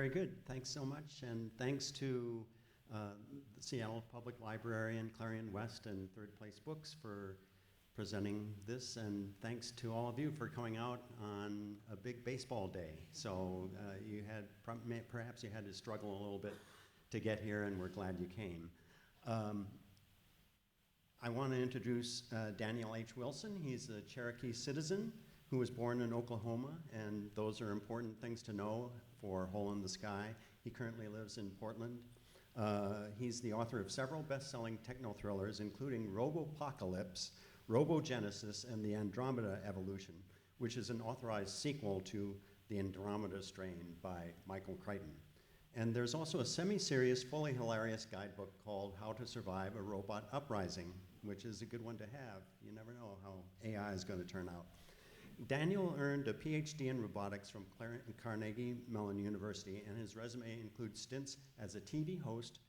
Very good. Thanks so much. And thanks to the Seattle Public Library and Clarion West and Third Place Books for presenting this. And thanks to all of you for coming out on a big baseball day. So you had, perhaps you had to struggle a little bit to get here, and we're glad you came. I want to introduce Daniel H. Wilson. He's a Cherokee citizen who was born in Oklahoma, and those are important things to know for Hole in the Sky. He currently lives in Portland. He's the author of several best-selling techno-thrillers, including Robopocalypse, Robogenesis, and The Andromeda Evolution, which is an authorized sequel to The Andromeda Strain by Michael Crichton. And there's also a semi-serious, fully hilarious guidebook called How to Survive a Robot Uprising, which is a good one to have. You never know how AI is going to turn out. Daniel earned a Ph.D. in robotics from Carnegie Mellon University, and his resume includes stints as a TV host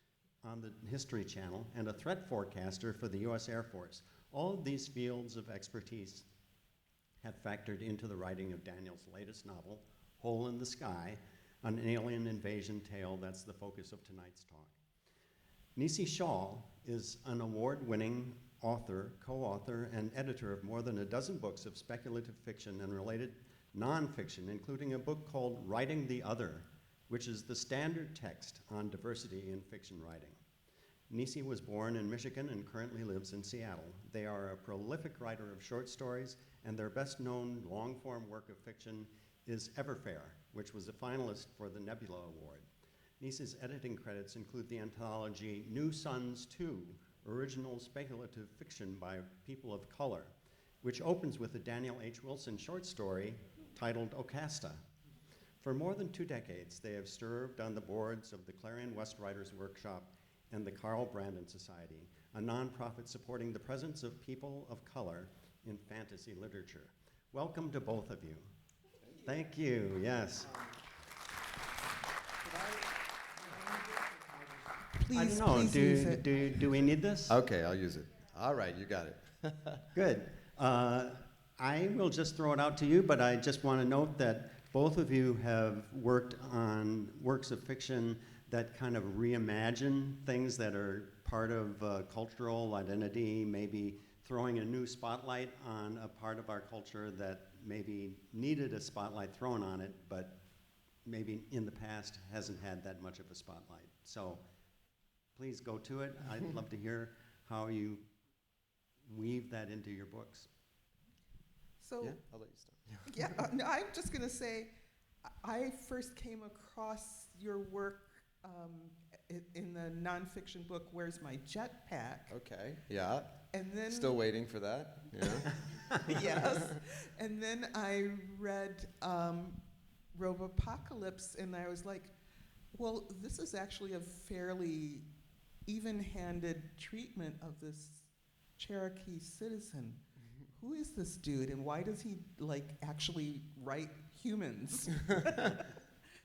on the History Channel and a threat forecaster for the U.S. Air Force. All of these fields of expertise have factored into the writing of Daniel's latest novel, Hole in the Sky, an alien invasion tale that's the focus of tonight's talk. Nisi Shawl is an award-winning author, co-author, and editor of more than a dozen books of speculative fiction and related nonfiction, including a book called Writing the Other, which is the standard text on diversity in fiction writing. Nisi was born in Michigan and currently lives in Seattle. They are a prolific writer of short stories, and their best-known long-form work of fiction is Everfair, which was a finalist for the Nebula Award. Nisi's editing credits include the anthology New Sons 2, original speculative fiction by people of color, which opens with a Daniel H. Wilson short story titled Ocasta. For more than 2 decades, they have served on the boards of the Clarion West Writers Workshop and the Carl Brandon Society, a nonprofit supporting the presence of people of color in fantasy literature. Welcome to both of you. Thank you, yes. I don't know, do we need this? Okay, I'll use it. All right, you got it. Good. I will just throw it out to you, but I just want to note that both of you have worked on works of fiction that kind of reimagine things that are part of cultural identity, maybe throwing a new spotlight on a part of our culture that maybe needed a spotlight thrown on it, but maybe in the past hasn't had that much of a spotlight. So please go to it. I'd love to hear how you weave that into your books. So, yeah, I'll let you start. Yeah, no, I'm just going to say, I first came across your work in the nonfiction book, Where's My Jetpack? Okay, yeah. And then Still waiting for that, yeah. yes. And then I read Robopocalypse, and I was like, well, this is actually a fairly even-handed treatment of this Cherokee citizen. Who is this dude, and why does he actually write humans?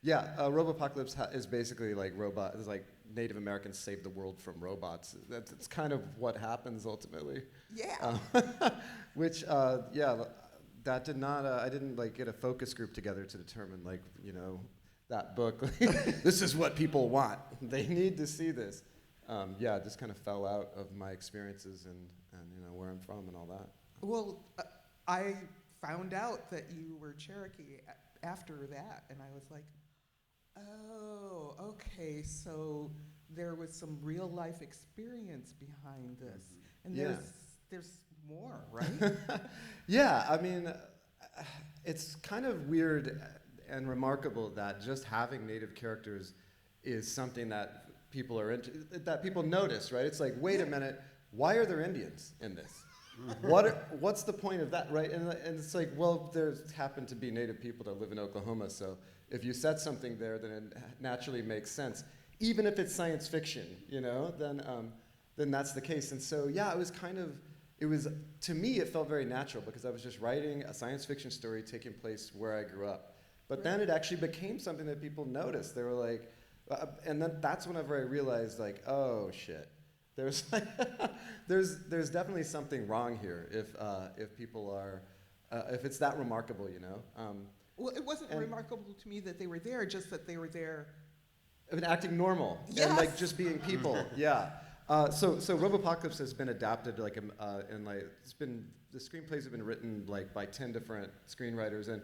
Yeah, Robopocalypse is basically like it's like Native Americans save the world from robots. That's kind of what happens ultimately. Yeah. Which, that did not. I didn't get a focus group together to determine that book. This is what people want. They need to see this. It just kind of fell out of my experiences and where I'm from and all that. Well, I found out that you were Cherokee after that, and I was like, oh, okay, so there was some real life experience behind this. And there's more, right? Yeah, I mean, it's kind of weird and remarkable that just having native characters is something that people are into, that people notice, right? It's like, wait a minute, why are there Indians in this? What's the point of that, right? And it's like, well, there happen to be native people that live in Oklahoma, so if you said something there, then it naturally makes sense. Even if it's science fiction, then that's the case. And so, yeah, to me, it felt very natural because I was just writing a science fiction story taking place where I grew up. But then it actually became something that people noticed. They were like, and then that's whenever I realized, oh shit, there's there's definitely something wrong here if people are if it's that remarkable, Well, it wasn't And- remarkable to me that they were there, just that they were there. I mean, acting normal and Yes. like just being people. Yeah. So Robopocalypse has been adapted like and like the screenplays have been written like by 10 different screenwriters, and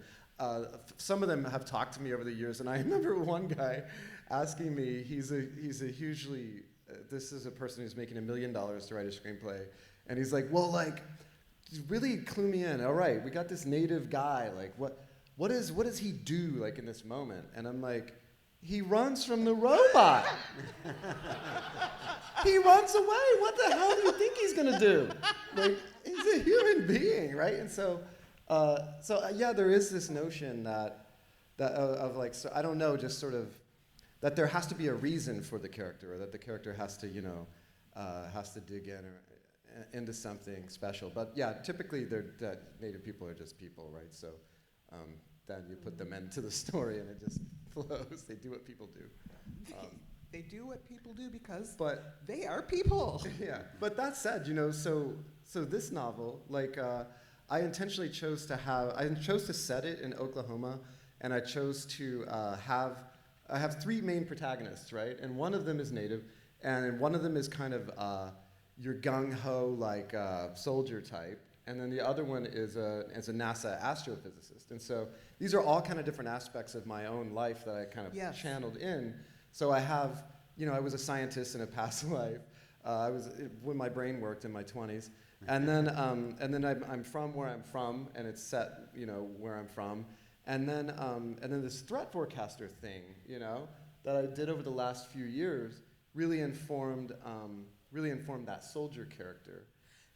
some of them have talked to me over the years. And I remember one guy asking me, he's a hugely this is a person who's making $1 million to write a screenplay, and he's like, well, like, really clue me in. All right, we got this native guy. Like, what does he do like in this moment? And I'm like, he runs from the robot. He runs away. What the hell do you think he's gonna do? Like, he's a human being, right? And so yeah, there is this notion that of like, so I don't know, just sort of that there has to be a reason for the character, or that the character has to, has to dig in or into something special. But yeah, typically that Native people are just people, right? So then you put them into the story and it just flows. They do what people do. They do what people do because But they are people. yeah, but that said, so this novel, like, I intentionally chose to set it in Oklahoma, and I chose to I have three main protagonists, right? And one of them is Native, and one of them is kind of your gung-ho, like, soldier type, and then the other one is a NASA astrophysicist. And so these are all kind of different aspects of my own life that I kind of Yes. channeled in. So I have, I was a scientist in a past life. When my brain worked in my 20s. And then I'm from where I'm from, and it's set, where I'm from. And then this threat forecaster thing, that I did over the last few years really informed that soldier character.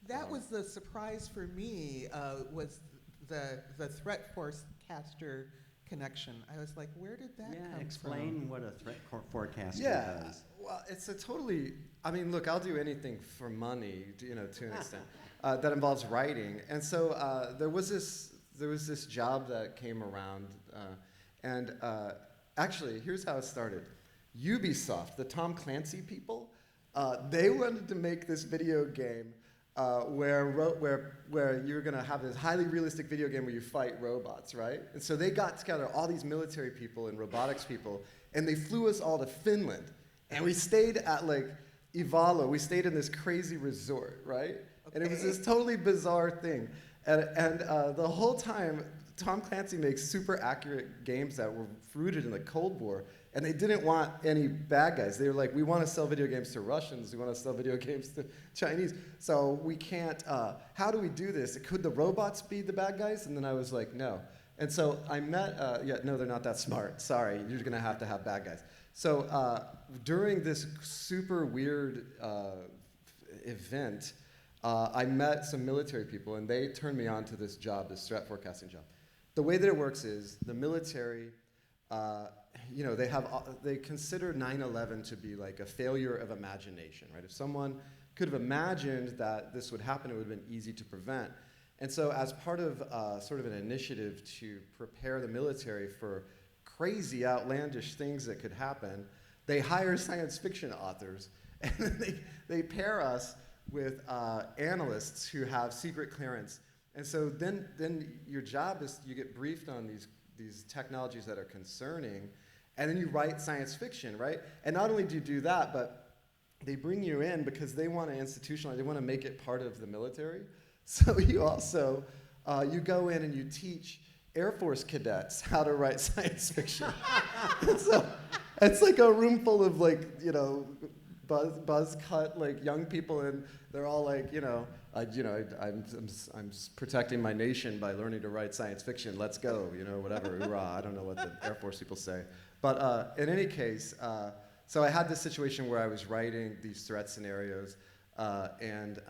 That was the surprise for me, was the threat forecaster connection. I was like, where did that come explain from? what a threat forecaster does. Well, it's a totally, I mean, look, I'll do anything for money, to an extent, that involves writing. And so there was this job that came around, and actually, here's how it started. Ubisoft, the Tom Clancy people, they wanted to make this video game where you're going to have this highly realistic video game where you fight robots, right? And so they got together all these military people and robotics people, and they flew us all to Finland. And we stayed at, like, Ivalo. We stayed in this crazy resort, right? Okay. And it was this totally bizarre thing. And the whole time, Tom Clancy makes super accurate games that were rooted in the Cold War, and they didn't want any bad guys. They were like, we want to sell video games to Russians, we want to sell video games to Chinese, so we can't, how do we do this? Could the robots be the bad guys? And then I was like, no. And so I met, no, they're not that smart. Sorry, you're going to have bad guys. So during this super weird event, I met some military people, and they turned me on to this job, this threat forecasting job. The way that it works is the military, they consider 9/11 to be like a failure of imagination, right? If someone could have imagined that this would happen, it would have been easy to prevent. And so as part of sort of an initiative to prepare the military for crazy, outlandish things that could happen, they hire science fiction authors, and then they pair us with analysts who have secret clearance. And so then your job is you get briefed on these technologies that are concerning, and then you write science fiction, right? And not only do you do that, but they bring you in because they want to institutionalize, they want to make it part of the military. So you also, you go in and you teach Air Force cadets how to write science fiction. So it's like a room full of, like, buzz cut, like, young people, and they're all like, I'm protecting my nation by learning to write science fiction. Let's go, whatever, hoorah. I don't know what the Air Force people say. But in any case, so I had this situation where I was writing these threat scenarios, and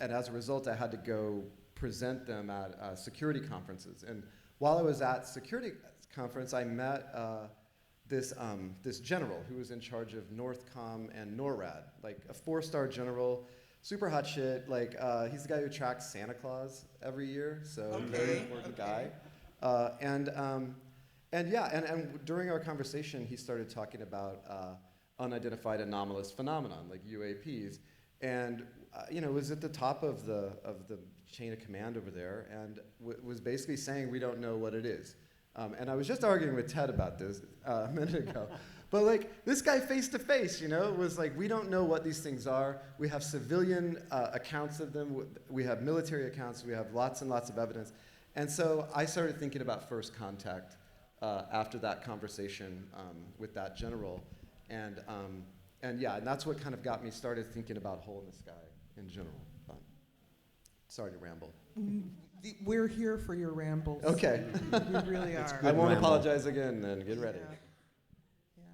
as a result, I had to go present them at security conferences. And while I was at security conference, I met this general who was in charge of NORTHCOM and NORAD, like a 4-star general, super hot shit. Like, he's the guy who tracks Santa Claus every year, so very important guy. And during our conversation, he started talking about unidentified anomalous phenomenon, like UAPs, and was at the top of the chain of command over there, and was basically saying we don't know what it is. And I was just arguing with Ted about this a minute ago. But like this guy face to face, was like, we don't know what these things are. We have civilian accounts of them. We have military accounts. We have lots and lots of evidence. And so I started thinking about first contact after that conversation with that general. And that's what kind of got me started thinking about Hole in the Sky in general. Sorry to ramble. We're here for your rambles. Okay. We really are. I won't ramble. apologize again then. Get ready. Yeah.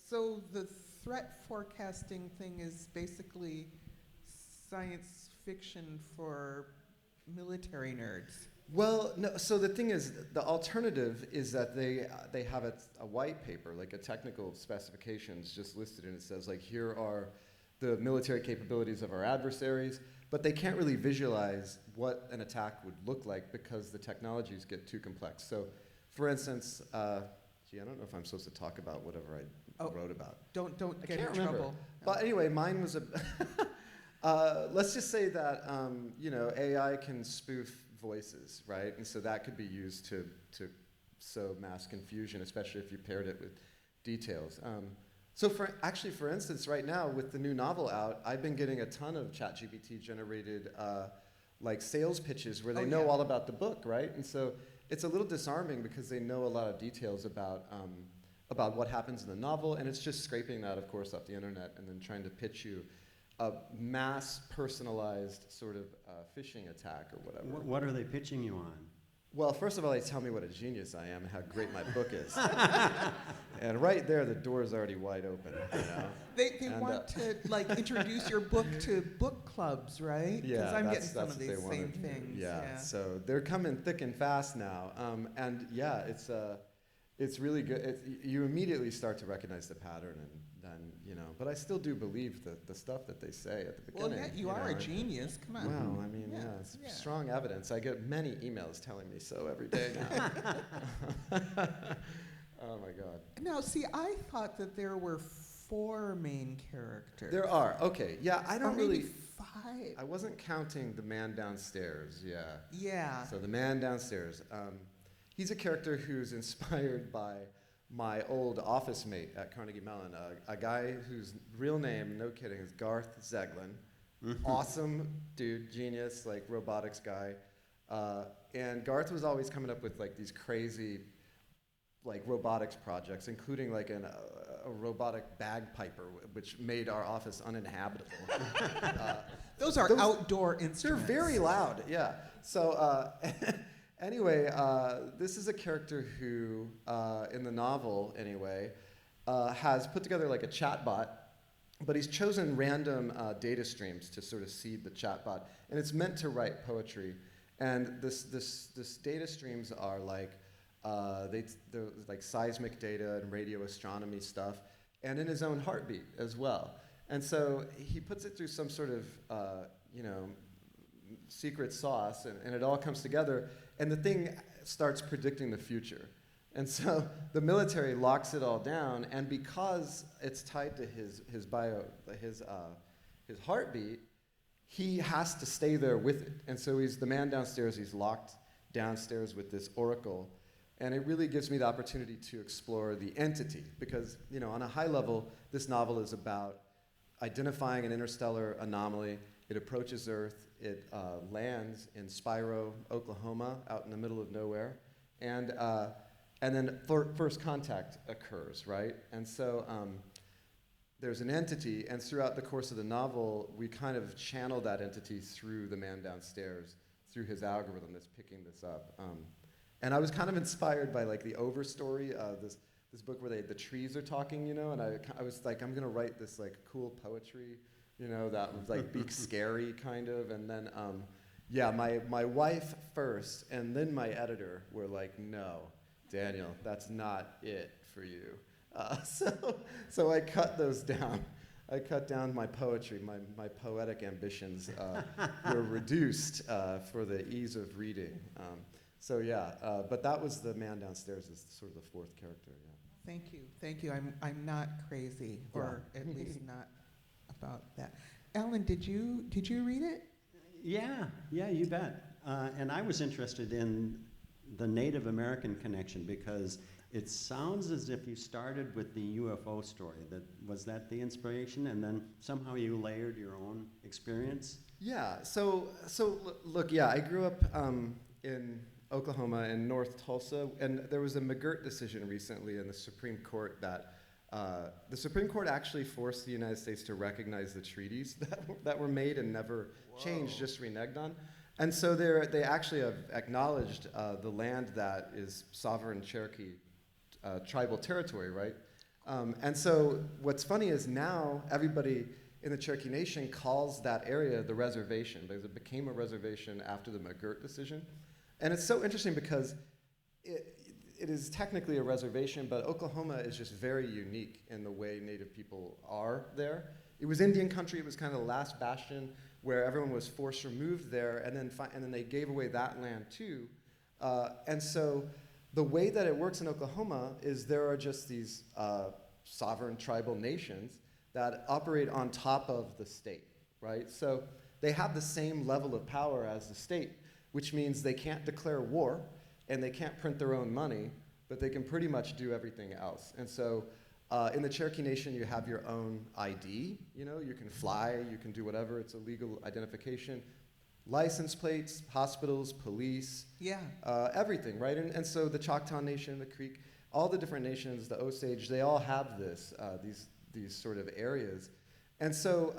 So the threat forecasting thing is basically science fiction for military nerds. Well, no. So the thing is, the alternative is that they have a white paper, like a technical specifications, just listed, and it says like, here are the military capabilities of our adversaries, but they can't really visualize what an attack would look like because the technologies get too complex. So, for instance, I don't know if I'm supposed to talk about whatever I wrote about. Don't I get can't in remember. trouble. But anyway, mine was let's just say that AI can spoof voices, right? And so that could be used to sow mass confusion, especially if you paired it with details. So for instance, right now with the new novel out, I've been getting a ton of ChatGPT generated like sales pitches where they know all about the book, right? And so it's a little disarming because they know a lot of details about what happens in the novel, and it's just scraping that, of course, off the internet and then trying to pitch you a mass personalized sort of phishing attack or whatever. What are they pitching you on? Well, first of all, they tell me what a genius I am and how great my book is. And right there, the door is already wide open. They want to like introduce your book to book clubs, right? Yeah, Because I'm getting some that's of what these they wanna same do. things. Yeah, so they're coming thick and fast now. And yeah, it's really good. You immediately start to recognize the pattern, and then but I still do believe the stuff that they say at the beginning. Well, yeah, you are a genius. Come on. Well, I mean, it's strong evidence. I get many emails telling me so every day now. Oh my God. Now, see, I thought that there were 4 main characters. There are. Okay. Yeah, I don't or maybe really. 5. I wasn't counting the man downstairs. Yeah. Yeah. So the man downstairs. He's a character who's inspired by my old office mate at Carnegie Mellon, a guy whose real name, no kidding, is Garth Zeglin. Awesome dude, genius, like robotics guy. And Garth was always coming up with like these crazy like robotics projects, including like a robotic bagpiper, which made our office uninhabitable. Those are outdoor instruments. They're very loud, yeah. So anyway, this is a character who, in the novel anyway, has put together like a chatbot, but he's chosen random data streams to sort of seed the chatbot, and it's meant to write poetry. And this data streams are like they're like seismic data and radio astronomy stuff, and in his own heartbeat as well. And so he puts it through some sort of secret sauce, and it all comes together. And the thing starts predicting the future. And so the military locks it all down, and because it's tied to his heartbeat, he has to stay there with it. And so he's the man downstairs, he's locked downstairs with this oracle. And it really gives me the opportunity to explore the entity, because on a high level, this novel is about identifying an interstellar anomaly. It approaches Earth. It lands in Spiro, Oklahoma, out in the middle of nowhere, and then first contact occurs, right? And so there's an entity, and throughout the course of the novel, we kind of channel that entity through the man downstairs, through his algorithm that's picking this up. And I was kind of inspired by like the Overstory, this book where the trees are talking, and I was like, I'm gonna write this like cool poetry. That would like be scary kind of, and then my wife first, and then my editor were like, no, Daniel, that's not it for you. So I cut those down. I cut down my poetry. My poetic ambitions were reduced for the ease of reading. But that was the man downstairs as sort of the 4th character. Yeah. Thank you. I'm not crazy, or at least not about that. Alan, did you read it? Yeah, you bet. And I was interested in the Native American connection, because it sounds as if you started with the UFO story. Was that the inspiration, and then somehow you layered your own experience? Yeah. So look. Yeah, I grew up in Oklahoma in North Tulsa, and there was a McGirt decision recently in the Supreme Court that the Supreme Court actually forced the United States to recognize the treaties that were made and never changed, just reneged on. And so they actually have acknowledged the land that is sovereign Cherokee tribal territory, right? And so what's funny is now everybody in the Cherokee Nation calls that area the reservation, because it became a reservation after the McGirt decision. And it's so interesting because it is technically a reservation, but Oklahoma is just very unique in the way Native people are there. It was Indian country. It was kind of the last bastion where everyone was forced removed there, and then they gave away that land too. And so the way that it works in Oklahoma is there are just these sovereign tribal nations that operate on top of the state, right? So they have the same level of power as the state, which means they can't declare war and they can't print their own money, but they can pretty much do everything else. And so in the Cherokee Nation, you have your own ID. You can fly, you can do whatever. It's a legal identification. License plates, hospitals, police, everything, right? And so the Choctaw Nation, the Creek, all the different nations, the Osage, they all have these sort of areas. And so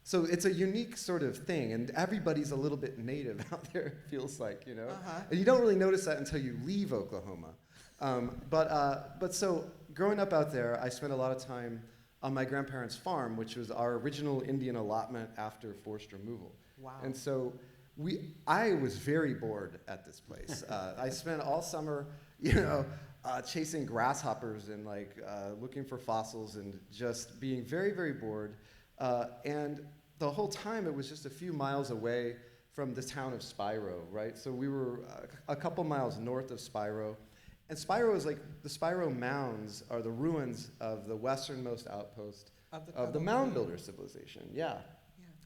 so it's a unique sort of thing, and everybody's a little bit native out there, it feels like, And you don't really notice that until you leave Oklahoma. But so growing up out there, I spent a lot of time on my grandparents' farm, which was our original Indian allotment after forced removal. Wow. And so I was very bored at this place. I spent all summer, chasing grasshoppers and looking for fossils and just being very, very bored. And the whole time it was just a few miles away from the town of Spiro, right? So we were a couple miles north of Spiro. And Spiro is the Spiro Mounds are the ruins of the westernmost outpost of the Mound Builder civilization. Yeah.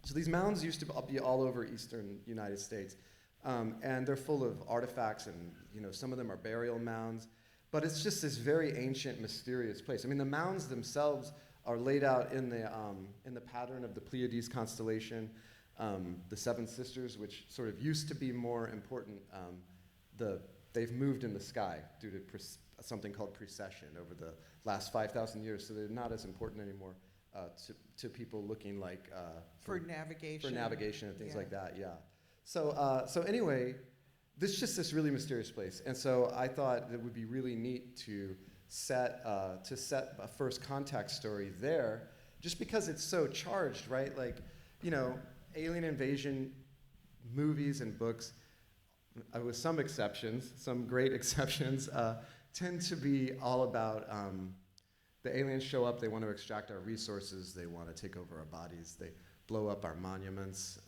So these mounds used to be all over eastern United States. And they're full of artifacts, and some of them are burial mounds. But it's just this very ancient, mysterious place. I mean, the mounds themselves are laid out in the pattern of the Pleiades constellation, the Seven Sisters, which sort of used to be more important. They've moved in the sky due to something called precession over the last 5,000 years, so they're not as important anymore to people looking for navigation. For navigation and things like that, yeah. So anyway, this is just this really mysterious place, and so I thought it would be really neat to set a first contact story there, just because it's so charged, right? Alien invasion movies and books, with some exceptions, some great exceptions, tend to be all about the aliens show up, they want to extract our resources, they want to take over our bodies, they blow up our monuments,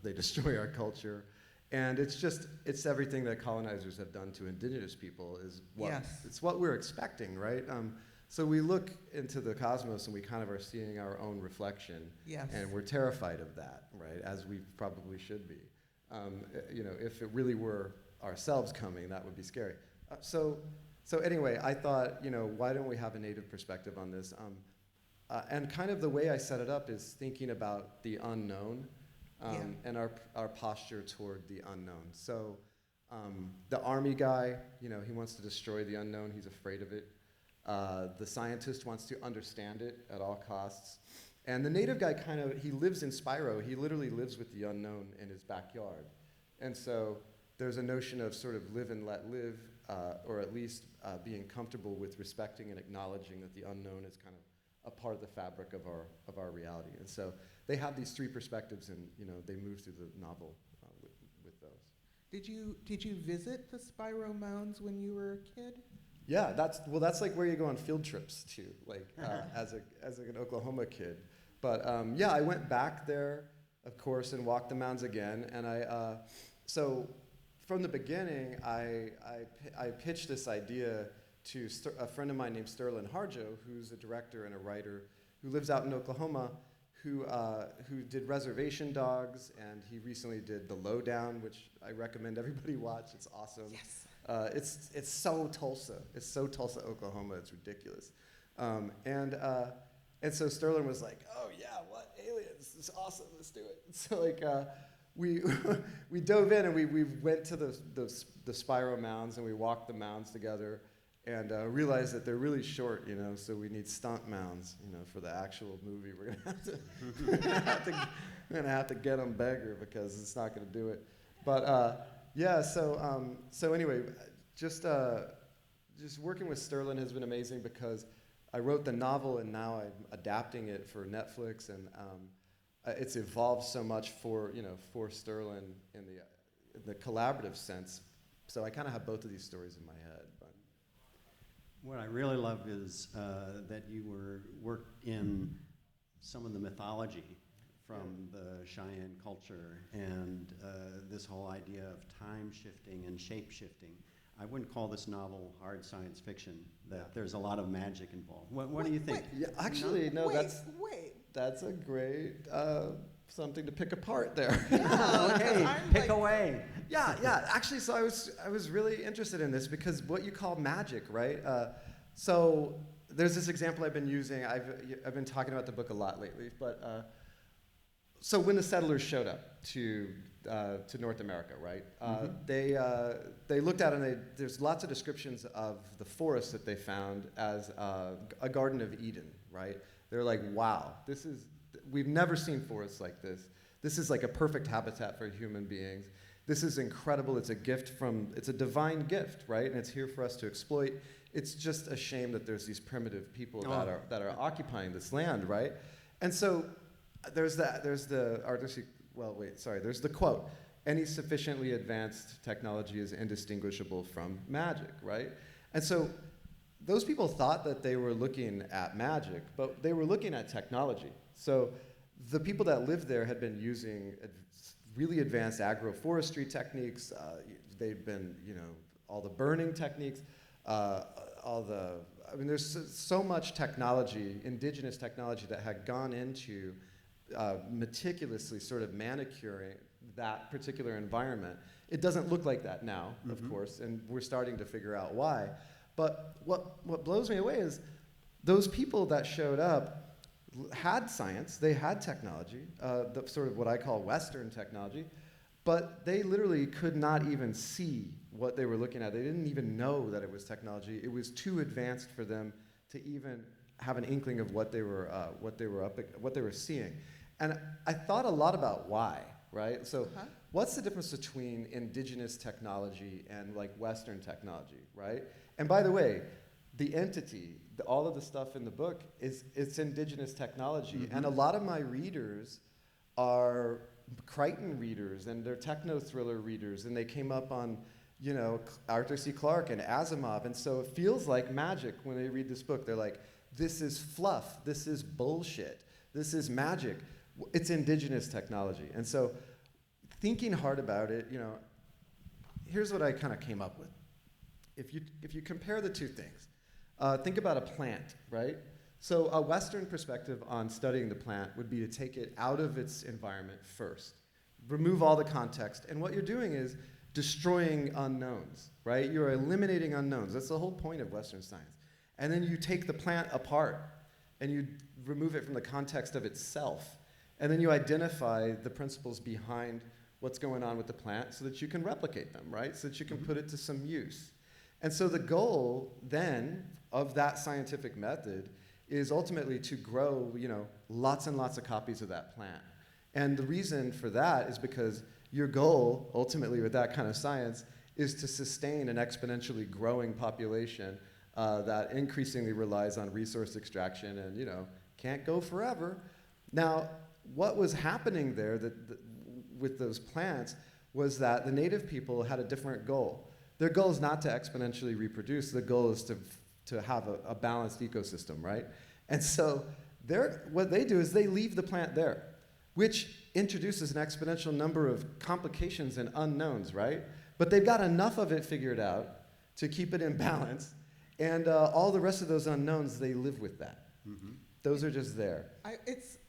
they destroy our culture. And it's everything that colonizers have done to indigenous people it's what we're expecting, right? So we look into the cosmos and we kind of are seeing our own reflection. Yes. And we're terrified of that, right? As we probably should be. If it really were ourselves coming, that would be scary. So anyway, I thought, why don't we have a native perspective on this? And kind of the way I set it up is thinking about the unknown. And our posture toward the unknown. So the army guy, he wants to destroy the unknown. He's afraid of it. The scientist wants to understand it at all costs. And the native guy he lives in Spiro. He literally lives with the unknown in his backyard. And so there's a notion of sort of live and let live, or at least being comfortable with respecting and acknowledging that the unknown is kind of a part of the fabric of our reality. And so they have these three perspectives, and they move through the novel with those. Did you visit the Spiro Mounds when you were a kid? Yeah, that's where you go on field trips too, as an Oklahoma kid. But I went back there, of course, and walked the mounds again. And so from the beginning, I pitched this idea to a friend of mine named Sterling Harjo, who's a director and a writer who lives out in Oklahoma, who did Reservation Dogs, and he recently did The Lowdown, which I recommend everybody watch. It's awesome. Yes. It's so Tulsa. It's so Tulsa, Oklahoma. It's ridiculous. And so Sterling was like, "Oh yeah, what aliens? This is awesome. Let's do it." So like we we dove in and we went to the Spyro mounds and we walked the mounds together and realized that they're really short, so we need stunt mounds, for the actual movie. We're gonna have to get them bigger because it's not gonna do it. But yeah, so anyway, just working with Sterling has been amazing because I wrote the novel and now I'm adapting it for Netflix, and it's evolved so much for Sterling in the collaborative sense. So I kind of have both of these stories in my head. But what I really love is that you worked in some of the mythology from the Cheyenne culture and this whole idea of time shifting and shape shifting. I wouldn't call this novel hard science fiction. That there's a lot of magic involved. What do you think? Yeah, actually, no, wait. that's a great something to pick apart there. Okay, pick away. Yeah. Actually, so I was really interested in this because what you call magic, right? So there's this example I've been using. I've been talking about the book a lot lately, but so when the settlers showed up to North America, right? They looked at it and there's lots of descriptions of the forest that they found as a Garden of Eden, right? They're like, wow, we've never seen forests like this. This is like a perfect habitat for human beings. This is incredible. It's a divine gift, right? And it's here for us to exploit. It's just a shame that there's these primitive people that are occupying this land, right? And so there's the quote, any sufficiently advanced technology is indistinguishable from magic, right? And so those people thought that they were looking at magic, but they were looking at technology. So the people that lived there had been using really advanced agroforestry techniques. They'd been, all the burning techniques, there's so much technology, indigenous technology that had gone into meticulously sort of manicuring that particular environment. It doesn't look like that now, of course, and we're starting to figure out why. But what blows me away is those people that showed up had science, they had technology, the sort of what I call Western technology, but they literally could not even see what they were looking at. They didn't even know that it was technology. It was too advanced for them to even have an inkling of what they were seeing. And I thought a lot about why, right? So what's the difference between indigenous technology and like Western technology, right? And by the way, the entity, all of the stuff in the book it's indigenous technology. And a lot of my readers are Crichton readers and they're techno-thriller readers, and they came up on, Arthur C. Clarke and Asimov, and so it feels like magic when they read this book. They're like, this is fluff, this is bullshit, this is magic. It's indigenous technology. And so thinking hard about it, here's what I kind of came up with. If you compare the two things, think about a plant, right? So a Western perspective on studying the plant would be to take it out of its environment first, remove all the context, and what you're doing is destroying unknowns, right? You're eliminating unknowns. That's the whole point of Western science. And then you take the plant apart and you remove it from the context of itself. And then you identify the principles behind what's going on with the plant so that you can replicate them, right? So that you can put it to some use. And so the goal then of that scientific method is ultimately to grow, lots and lots of copies of that plant. And the reason for that is because your goal, ultimately with that kind of science, is to sustain an exponentially growing population that increasingly relies on resource extraction and, can't go forever. Now, what was happening there with those plants was that the native people had a different goal. Their goal is not to exponentially reproduce. The goal is to have a balanced ecosystem, right? And so what they do is they leave the plant there, which introduces an exponential number of complications and unknowns, right? But they've got enough of it figured out to keep it in balance, and all the rest of those unknowns, they live with that. Those are just there.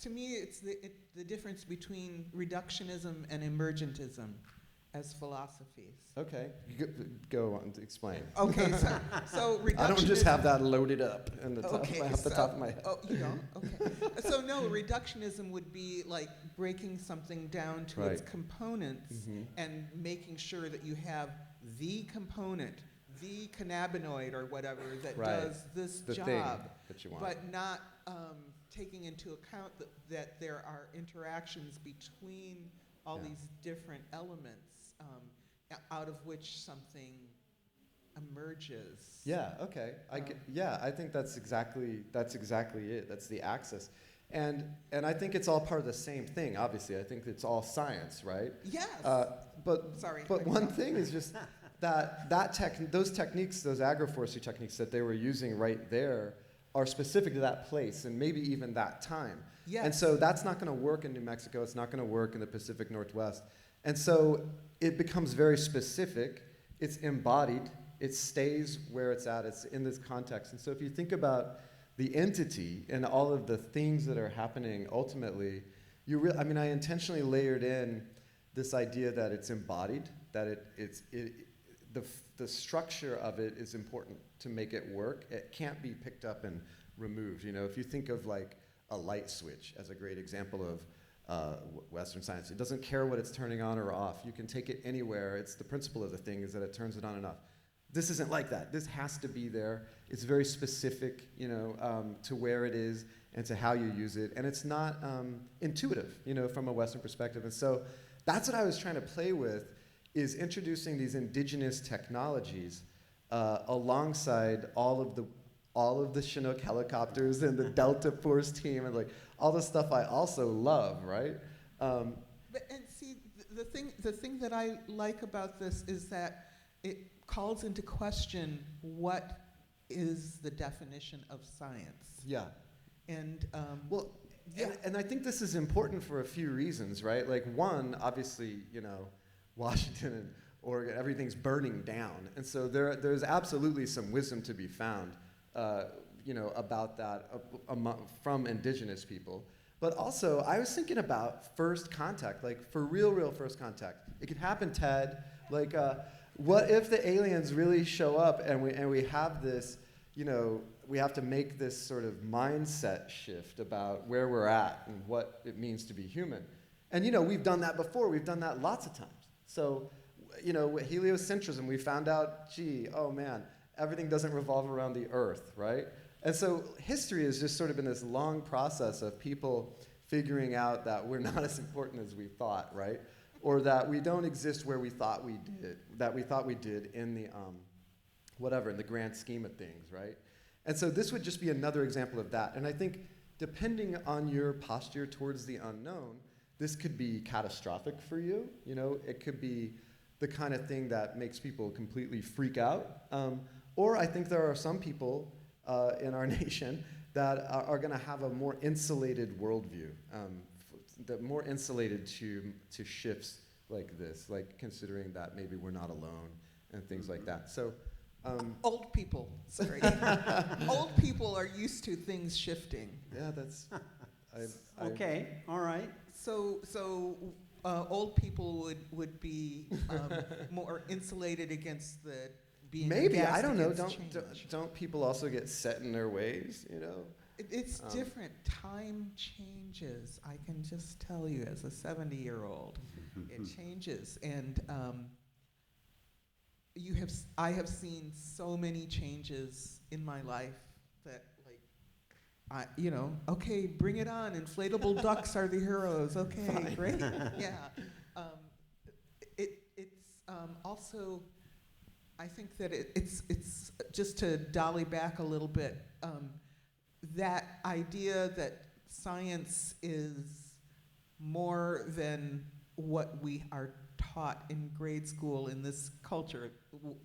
To me, it's the difference between reductionism and emergentism. as philosophies. Okay, go on to explain. Okay, so reductionism. I don't just have that loaded up in the top, Okay, off the top of my head. Oh, you don't? Okay. So no, reductionism would be like breaking something down to its Right. components and making sure that you have the component, the cannabinoid or whatever that Right. does this The job, thing that you want. but not taking into account that there are interactions between all Yeah. these different elements out of which something emerges. Yeah. Okay. I think that's exactly it. That's the axis, and I think it's all part of the same thing. Obviously, I think it's all science, right? Yes. Sorry. But one thing is just those techniques, those agroforestry techniques that they were using right there, are specific to that place and maybe even that time. Yes. And so that's not going to work in New Mexico. It's not going to work in the Pacific Northwest. And so it becomes very specific. It's embodied. It stays where it's at. It's in this context. And so if you think about the entity and all of the things that are happening ultimately, I intentionally layered in this idea that it's embodied, that the structure of it is important to make it work. It can't be picked up and removed. You know, if you think of like a light switch as a great example of Western science, it doesn't care what it's turning on or off. You can take it anywhere. It's the principle of the thing is that it turns it on and off. This isn't like that. This has to be there. It's very specific, to where it is and to how you use it. And it's not intuitive, from a Western perspective. And so that's what I was trying to play with, is introducing these indigenous technologies alongside all of the Chinook helicopters and the Delta Force team and like all the stuff I also love, right? And see, the thing that I like about this is that it calls into question what is the definition of science. Yeah. And and I think this is important for a few reasons, right? Like one, obviously, Washington and Oregon, everything's burning down, and so there's absolutely some wisdom to be found, about that from indigenous people. But also, I was thinking about first contact, like for real first contact. It could happen, Ted. Like, what if the aliens really show up and we have this, we have to make this sort of mindset shift about where we're at and what it means to be human. And, we've done that before. We've done that lots of times. So, heliocentrism, we found out, oh man, everything doesn't revolve around the Earth, right? And so history has just sort of been this long process of people figuring out that we're not as important as we thought, right? Or that we don't exist where we thought we did, in the, in the grand scheme of things, right? And so this would just be another example of that. And I think depending on your posture towards the unknown, this could be catastrophic for you. It could be the kind of thing that makes people completely freak out. Or I think there are some people in our nation that are going to have a more insulated worldview, that more insulated to shifts like this, like considering that maybe we're not alone and things like that. So. Old people, sorry. Old people are used to things shifting. Yeah, that's. Okay, all right. So old people would be more insulated against the being. Maybe, aghast I don't know. against Don't people also get set in their ways? It's different. Time changes. I can just tell you, as a 70-year-old, it changes. And I have seen so many changes in my life that, okay, bring it on. Inflatable ducks are the heroes. Okay, fine. Great. Yeah. It's also, I think that it's just to dolly back a little bit, that idea that science is more than what we are taught in grade school in this culture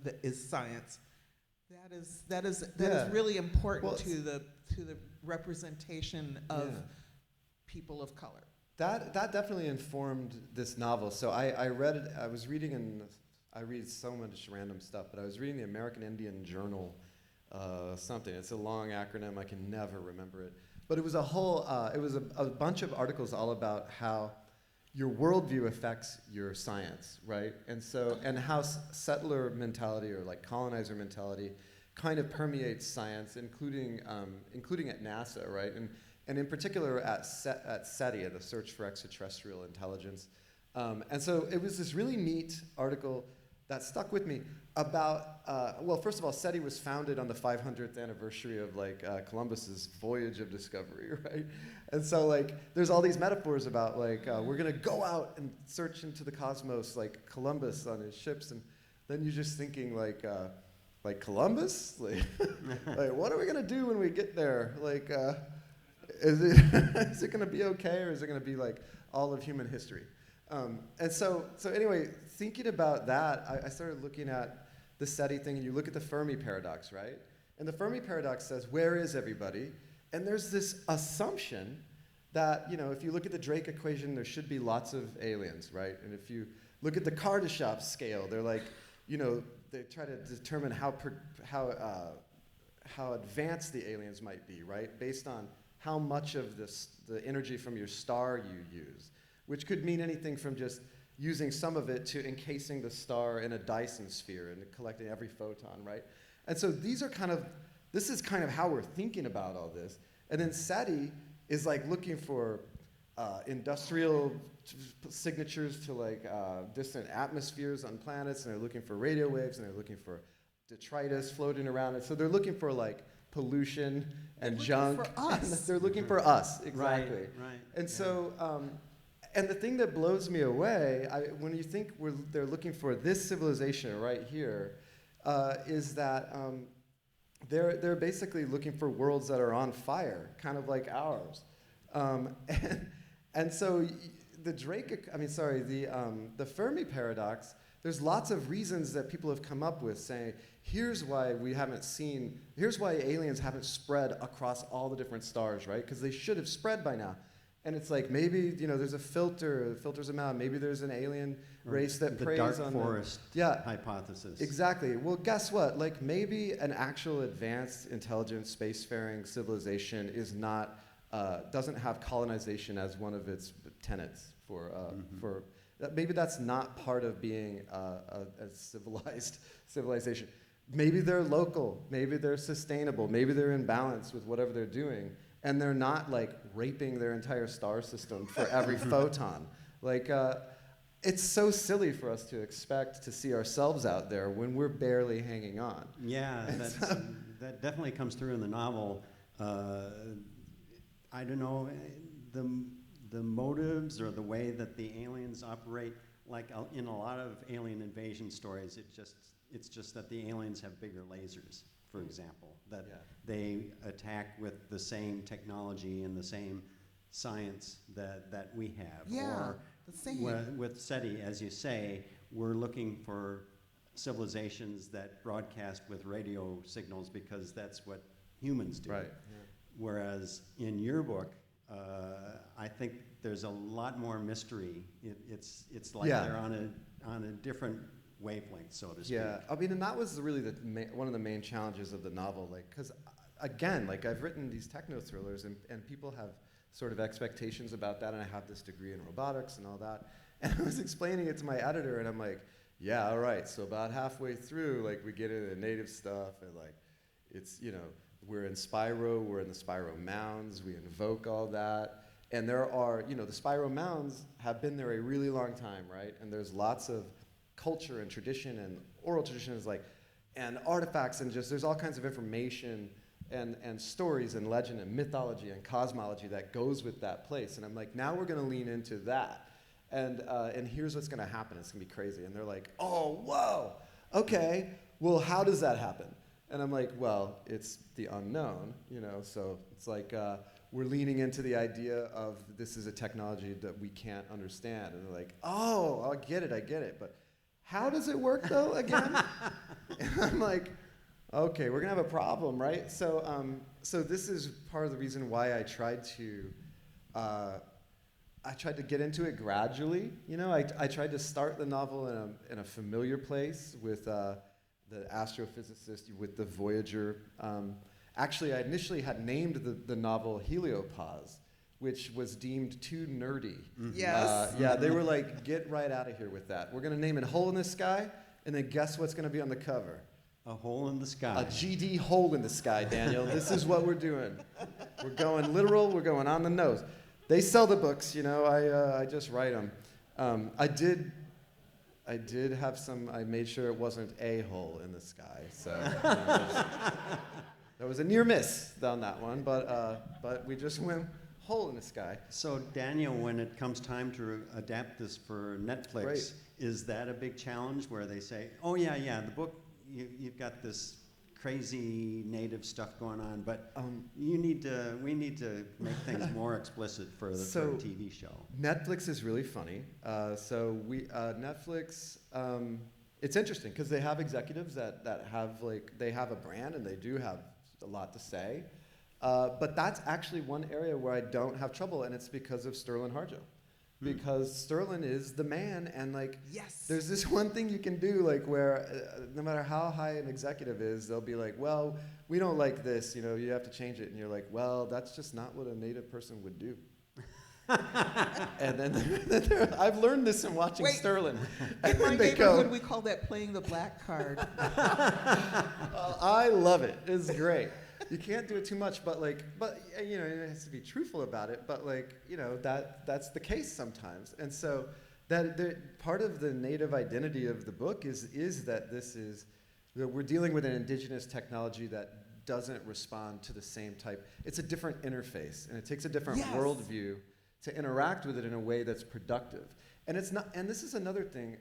that is science. That is really important to the representation of people of color. That definitely informed this novel. So I read it. I was reading I read so much random stuff, but I was reading the American Indian Journal, something. It's a long acronym. I can never remember it. But it was it was a bunch of articles all about how, your worldview affects your science, right? And so, and how settler mentality or like colonizer mentality kind of permeates science, including at NASA, right? And in particular at SETI, the Search for Extraterrestrial Intelligence. And so it was this really neat article that stuck with me about, well, first of all, SETI was founded on the 500th anniversary of like Columbus's voyage of discovery, right? And so like, there's all these metaphors about like, we're gonna go out and search into the cosmos like Columbus on his ships, and then you're just thinking like Columbus? Like what are we gonna do when we get there? Like, is it gonna be okay, or is it gonna be like all of human history? And so anyway, thinking about that, I started looking at the SETI thing, and you look at the Fermi paradox, right? And the Fermi paradox says, where is everybody? And there's this assumption that, you know, if you look at the Drake equation, there should be lots of aliens, right? And if you look at the Kardashev scale, they're like, you know, they try to determine how advanced the aliens might be, right? Based on how much of the energy from your star you use, which could mean anything from just using some of it to encasing the star in a Dyson sphere and collecting every photon, right? And so this is kind of how we're thinking about all this. And then SETI is like looking for industrial signatures to like distant atmospheres on planets, and they're looking for radio waves, and they're looking for detritus floating around. And so they're looking for like pollution and junk. They're looking for us. They're looking for us, exactly. Right. And so, and the thing that blows me away, when you think they're looking for this civilization right here, is that they're basically looking for worlds that are on fire, kind of like ours. And so the Fermi paradox, there's lots of reasons that people have come up with saying, here's why aliens haven't spread across all the different stars, right? Because they should have spread by now. And it's like, maybe, you know, there's a filter that filters them out. Maybe there's an alien race that preys on them. The dark forest hypothesis. Exactly. Well, guess what? Like, maybe an actual advanced, intelligent, spacefaring civilization is not, doesn't have colonization as one of its tenets for maybe that's not part of being a civilized civilization. Maybe they're local. Maybe they're sustainable. Maybe they're in balance with whatever they're doing. And they're not like raping their entire star system for every photon. Like, it's so silly for us to expect to see ourselves out there when we're barely hanging on. Yeah, that definitely comes through in the novel. I don't know, the motives or the way that the aliens operate, like in a lot of alien invasion stories, it's just that the aliens have bigger lasers, for example, that they attack with the same technology and the same science that we have. Yeah, or the same. With SETI, as you say, we're looking for civilizations that broadcast with radio signals because that's what humans do. Right. Yeah. Whereas in your book, I think there's a lot more mystery. It's like they're on a different wavelength, so to speak. Yeah, I mean, and that was really one of the main challenges of the novel, like, because again, like, I've written these techno-thrillers, and people have sort of expectations about that, and I have this degree in robotics and all that, and I was explaining it to my editor, and I'm like, yeah, all right, so about halfway through, like, we get into the native stuff, and like, it's, you know, we're in Spyro, we're in the Spyro Mounds, we invoke all that, and there are, you know, the Spyro Mounds have been there a really long time, right, and there's lots of culture and tradition and oral traditions, like, and artifacts, and just there's all kinds of information and stories and legend and mythology and cosmology that goes with that place. And I'm like, now we're going to lean into that, and here's what's going to happen. It's going to be crazy. And they're like, oh, whoa, okay. Well, how does that happen? And I'm like, well, it's the unknown, you know. So it's like we're leaning into the idea of this is a technology that we can't understand. And they're like, oh, I get it, but how does it work, though, again? And I'm like, okay, we're going to have a problem, right? So this is part of the reason why I tried to get into it gradually. You know, I tried to start the novel in a familiar place with the astrophysicist, with the Voyager. Actually, I initially had named the novel Heliopause, which was deemed too nerdy. Yes. Yeah, they were like, get right out of here with that. We're going to name it Hole in the Sky, and then guess what's going to be on the cover? A hole in the sky. A GD hole in the sky, Daniel. This is what we're doing. We're going literal. We're going on the nose. They sell the books, you know. I just write them. I did have some. I made sure it wasn't a hole in the sky. So that was a near miss on that one. But we just went hole in the sky. So Daniel, when it comes time to adapt this for Netflix, Right. is that a big challenge where they say, oh yeah, the book, you've got this crazy native stuff going on, but we need to make things more explicit for a TV show. Netflix is really funny. Netflix, it's interesting because they have executives that have they have a brand and they do have a lot to say. But that's actually one area where I don't have trouble, and it's because of Sterling Harjo. Because Sterling is the man, and Yes. there's this one thing you can do where no matter how high an executive is, they'll be like, well, we don't like this, you have to change it, and you're like, well, that's just not what a native person would do. And then I've learned this in watching Sterling. In my neighborhood, we call that playing the black card. I love it. It's great. You can't do it too much, but it has to be truthful about it. But that's the case sometimes. And so part of the native identity of the book is that we're dealing with an indigenous technology that doesn't respond to the same type. It's a different interface, and it takes a different worldview to interact with it in a way that's productive. And it's not. And this is another thing.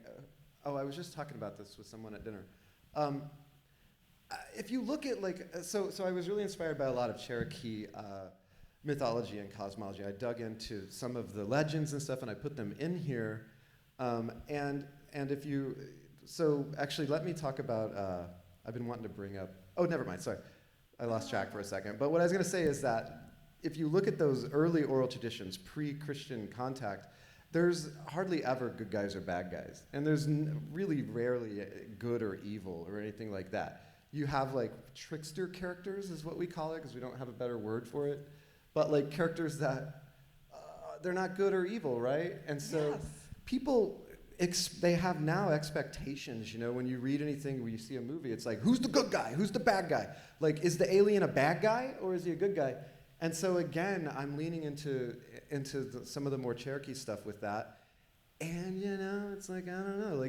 I was just talking about this with someone at dinner. If you look at so I was really inspired by a lot of Cherokee mythology and cosmology. I dug into some of the legends and stuff, and I put them in here. And if you, so actually, let me talk about. I've been wanting to bring up. Oh, never mind. Sorry, I lost track for a second. But what I was going to say is that if you look at those early oral traditions, pre-Christian contact, there's hardly ever good guys or bad guys, and there's really rarely good or evil or anything like that. You have trickster characters is what we call it, because we don't have a better word for it, but characters that they're not good or evil, right? And so people they have now expectations. When you read anything, when you see a movie, it's like, who's the good guy? Who's the bad guy? Is the alien a bad guy or is he a good guy? And so again, I'm leaning into some of the more Cherokee stuff with that, and it's I don't know,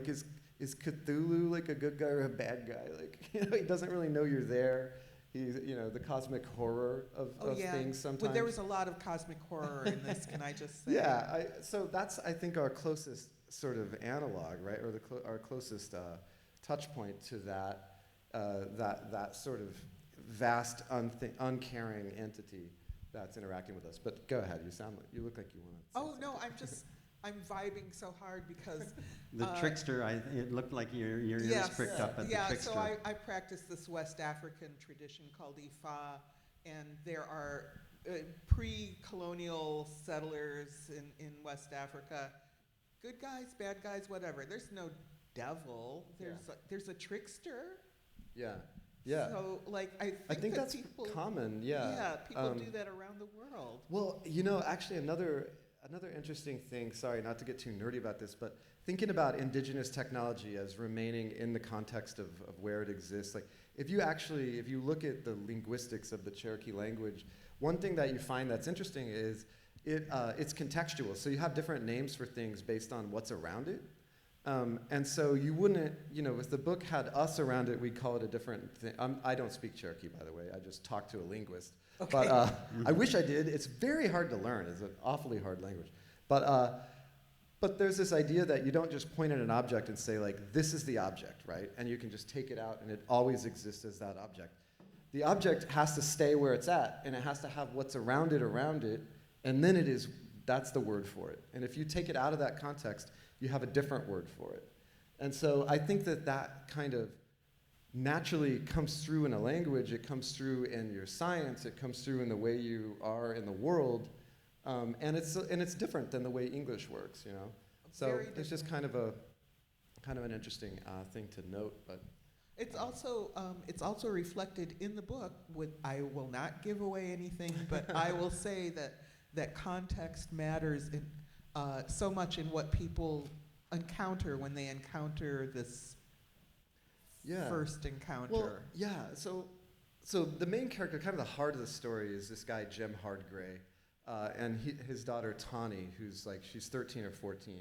is Cthulhu a good guy or a bad guy? He doesn't really know you're there. He's the cosmic horror of things sometimes. Well, there was a lot of cosmic horror in this. Can I just say? Yeah. So that's I think our closest sort of analog, right, or our closest touch point to that sort of vast, uncaring entity that's interacting with us. But go ahead. You look like you want to. Oh no, I'm vibing so hard because the trickster. It looked like your ears pricked up at the trickster. So I practice this West African tradition called Ifa, and there are pre-colonial settlers in West Africa. Good guys, bad guys, whatever. There's no devil. There's a trickster. Yeah. Yeah. So I think that's people, common. Yeah. Yeah, people do that around the world. Well, actually another interesting thing, sorry not to get too nerdy about this, but thinking about indigenous technology as remaining in the context of where it exists, if you look at the linguistics of the Cherokee language, one thing that you find that's interesting is it's contextual. So you have different names for things based on what's around it. And so you wouldn't, if the book had us around it, we'd call it a different thing. I don't speak Cherokee, by the way. I just talk to a linguist. Okay. But I wish I did. It's very hard to learn. It's an awfully hard language. But there's this idea that you don't just point at an object and say, this is the object, right? And you can just take it out, and it always exists as that object. The object has to stay where it's at, and it has to have what's around it, and then that's the word for it. And if you take it out of that context, you have a different word for it. And so I think that kind of naturally comes through in a language, it comes through in your science, it comes through in the way you are in the world, and it's different than the way English works, So it's just kind of an interesting thing to note, but. It's also reflected in the book. I will not give away anything, but I will say that that context matters so much in what people encounter when they encounter this first encounter. Well, yeah. So the main character, kind of the heart of the story, is this guy Jim Hardgray, and his daughter Tawny, who's like, she's 13 or 14.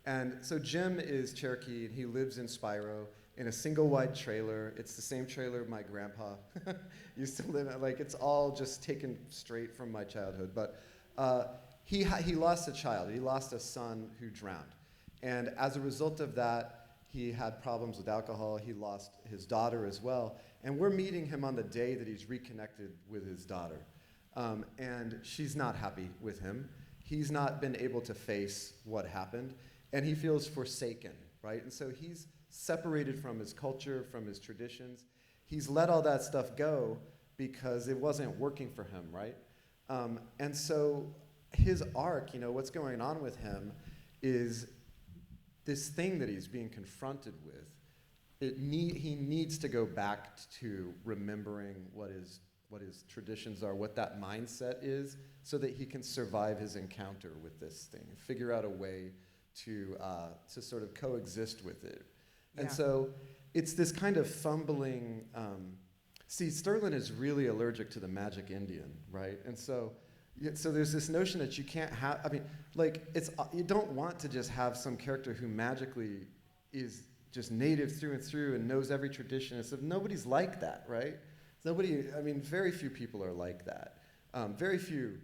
And so Jim is Cherokee, and he lives in Spiro in a single wide trailer. It's the same trailer my grandpa used to live in. Like, it's all just taken straight from my childhood. But he lost a child. He lost a son who drowned. And as a result of that, he had problems with alcohol. He lost his daughter as well. And we're meeting him on the day that he's reconnected with his daughter. And she's not happy with him. He's not been able to face what happened. And he feels forsaken, right? And so he's separated from his culture, from his traditions. He's let all that stuff go because it wasn't working for him, right? And so his arc, what's going on with him is this thing that he's being confronted with. He needs to go back to remembering what his traditions are, what that mindset is, so that he can survive his encounter with this thing, figure out a way to sort of coexist with it. Yeah. And so it's this kind of fumbling. See, Sterling is really allergic to the magic Indian, right? And so there's this notion that you can't have. I mean, like, you don't want to just have some character who magically is just native through and through and knows every tradition. And so nobody's like that, right? Very few people are like that. Very few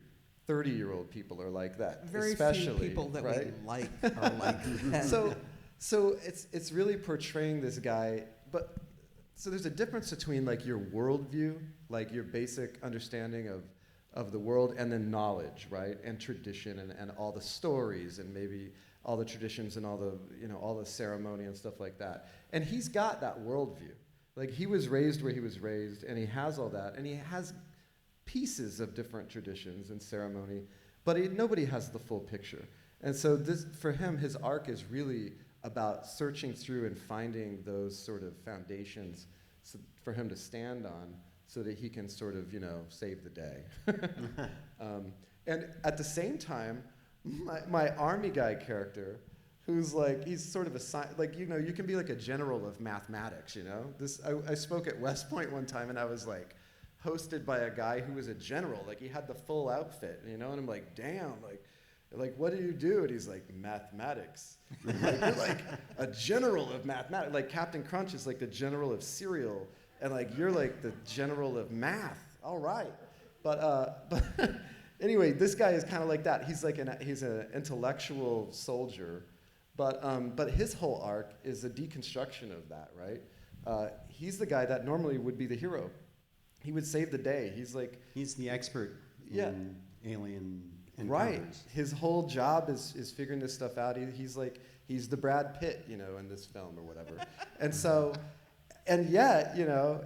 30-year-old people are like that, Very especially, few people that right? we like are like that. So it's really portraying this guy, but so there's a difference between like your worldview, like your basic understanding of the world, and then knowledge, right? And tradition and all the stories and maybe all the traditions and all the ceremony and stuff like that. And he's got that worldview. Like, he was raised where he was raised, and he has all that, and he has pieces of different traditions and ceremony, but nobody has the full picture. And so for him, his arc is really about searching through and finding those sort of foundations for him to stand on so that he can sort of, save the day. And at the same time, my army guy character, who's like, he's sort of you can be like a general of mathematics, I spoke at West Point one time, and I was like hosted by a guy who was a general, like he had the full outfit, and I'm like, damn, like what do you do? And he's like, mathematics. Like, you're like a general of mathematics. Like Captain Crunch is like the general of cereal, and like you're like the general of math. All right, but anyway, this guy is kind of like that. He's like he's an intellectual soldier, but his whole arc is a deconstruction of that, right? He's the guy that normally would be the hero. He would save the day. He's the expert in alien encounters. Right. His whole job is figuring this stuff out. He's the Brad Pitt, in this film or whatever. And yet,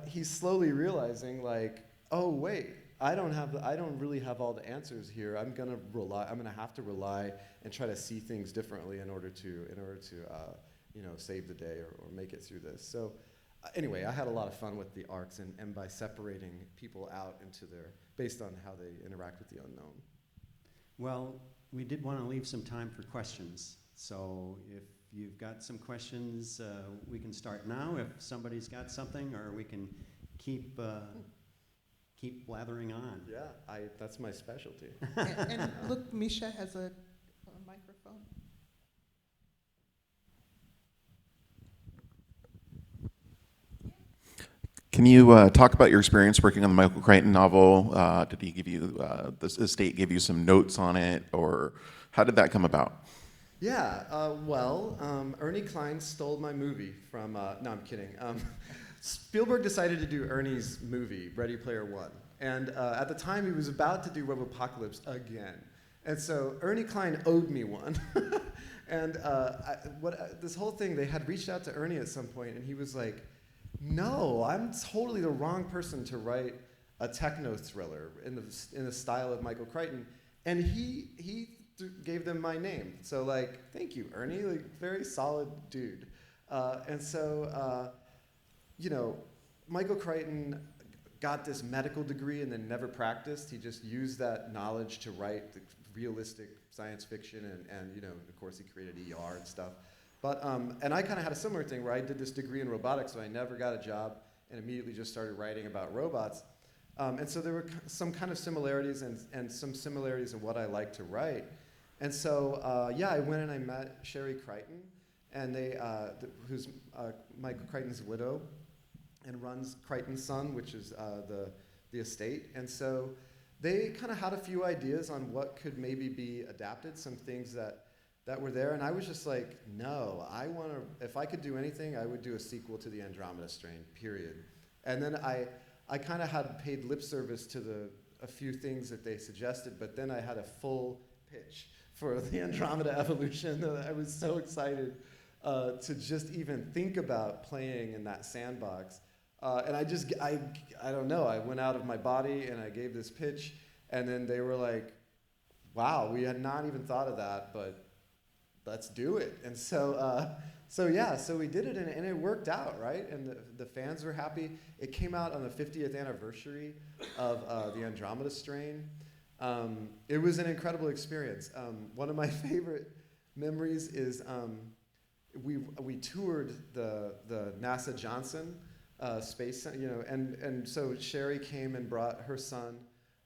he's slowly realizing, like, oh wait, I don't really have all the answers here. I'm gonna have to rely and try to see things differently in order to save the day or make it through this. So anyway, I had a lot of fun with the arcs and by separating people out based on how they interact with the unknown. Well, we did want to leave some time for questions. So if you've got some questions, we can start now. If somebody's got something, or we can keep blathering on. Yeah, that's my specialty. and look, Misha has a microphone. Can you talk about your experience working on the Michael Crichton novel? Did he give you, the estate give you some notes on it, or how did that come about? Yeah, Ernie Klein stole my movie from, no, I'm kidding. Spielberg decided to do Ernie's movie, Ready Player One. And at the time, he was about to do Robopocalypse again. And so Ernie Klein owed me one. And this whole thing, they had reached out to Ernie at some point, and he was like, no, I'm totally the wrong person to write a techno-thriller in the style of Michael Crichton. And he gave them my name. So, like, thank you, Ernie. Like, very solid dude. Michael Crichton got this medical degree and then never practiced. He just used that knowledge to write the realistic science fiction, and you know, of course, he created ER and stuff. But and I kind of had a similar thing where I did this degree in robotics, so I never got a job and immediately just started writing about robots. And so there were some kind of similarities and some similarities in what I like to write. And so yeah, I went and I met Sherry Crichton, and who's Michael Crichton's widow, and runs Crichton's Son, which is the estate. And so they kind of had a few ideas on what could maybe be adapted, some things that were there. And I was just like, no, if I could do anything, I would do a sequel to the Andromeda Strain, period. And then I kind of had paid lip service to a few things that they suggested, but then I had a full pitch for the Andromeda Evolution. I was so excited to just even think about playing in that sandbox. And I don't know, I went out of my body and I gave this pitch, and then they were like, wow, we had not even thought of that, but let's do it. And so we did it, and it worked out, right? And the fans were happy. It came out on the 50th anniversary of the Andromeda Strain. It was an incredible experience. One of my favorite memories is we toured the NASA Johnson space, you know, and so Sherry came and brought her son,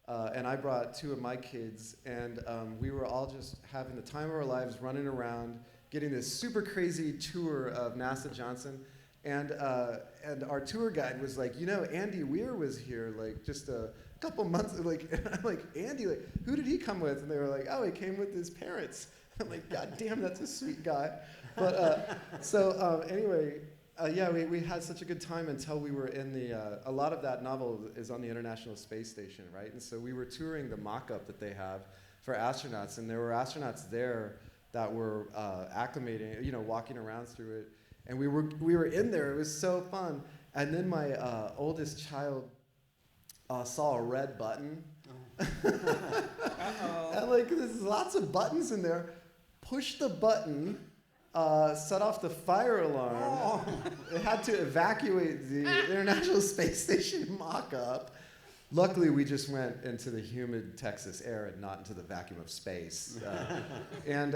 and I brought two of my kids, and we were all just having the time of our lives, running around, getting this super crazy tour of NASA Johnson, and our tour guide was like, you know, Andy Weir was here like just a couple months, like, and I'm like, Andy, like, who did he come with? And they were like, oh, he came with his parents. I'm like, God damn, that's a sweet guy. But anyway. Yeah, we had such a good time until we were in a lot of that novel is on the International Space Station, right? And so we were touring the mock-up that they have for astronauts, and there were astronauts there that were acclimating, you know, walking around through it. And we were in there, it was so fun. And then my oldest child saw a red button. And like, there's lots of buttons in there. Push the button. Set off the fire alarm. Oh. It had to evacuate the International Space Station mock-up. Luckily, we just went into the humid Texas air and not into the vacuum of space. And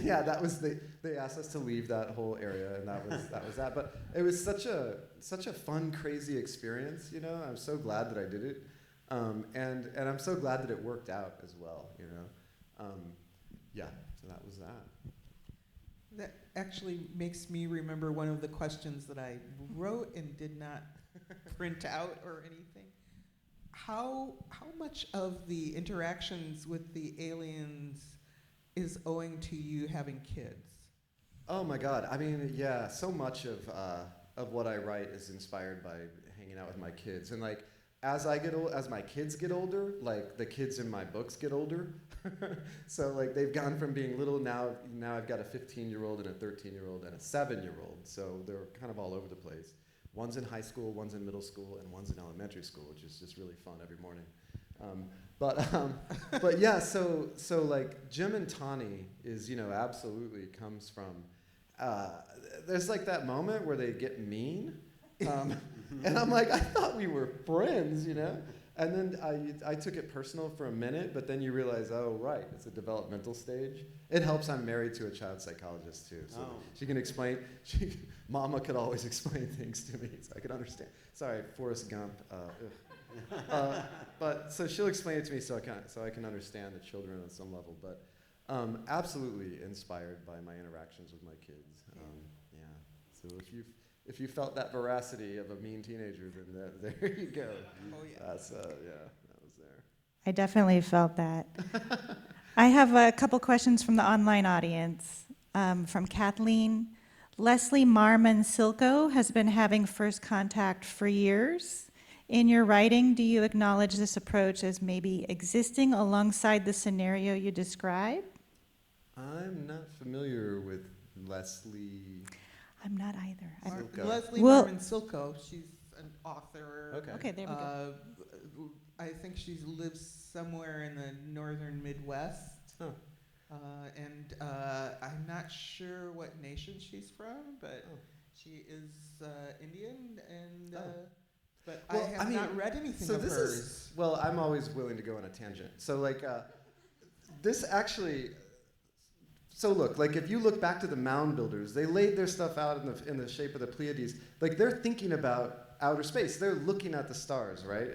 yeah, that was they asked us to leave that whole area, and that was that. But it was such a fun, crazy experience. You know, I'm so glad that I did it, and I'm so glad that it worked out as well. You know, yeah. So that was that. That actually makes me remember one of the questions that I wrote and did not print out or anything. How much of the interactions with the aliens is owing to you having kids? Oh my God! I mean, yeah, so much of what I write is inspired by hanging out with my kids, and like as my kids get older, like the kids in my books get older. So like they've gone from being little, now I've got a 15-year-old and a 13-year-old and a 7-year-old. So they're kind of all over the place. One's in high school, one's in middle school, and one's in elementary school, which is just really fun every morning. But yeah, so like Jim and Tawny is, you know, absolutely comes from, there's like that moment where they get mean. And I'm like, I thought we were friends, you know? And then I took it personal for a minute, but then you realize, oh, right, it's a developmental stage. It helps I'm married to a child psychologist, too. So she can explain. Mama could always explain things to me, so I could understand. Sorry, Forrest Gump. But so she'll explain it to me so I can understand the children on some level. But absolutely inspired by my interactions with my kids. Yeah. So if you felt that veracity of a mean teenager, then there you go. Oh, yeah. That's, yeah, that was there. I definitely felt that. I have a couple questions from the online audience. From Kathleen. Leslie Marmon Silko has been having first contact for years. In your writing, do you acknowledge this approach as maybe existing alongside the scenario you describe? I'm not familiar with Leslie. I'm not either. Silko. Leslie Well- Marmon Silko, she's an author. Okay. Okay, there we go. I think she lives somewhere in the northern Midwest. Huh. And I'm not sure what nation she's from, but she is Indian and But Well, I have not read anything so of this hers. is, well, I'm always willing to go on a tangent. So like, this actually, so look, like if you look back to the mound builders, they laid their stuff out in the shape of the Pleiades. Like they're thinking about outer space. They're looking at the stars, right?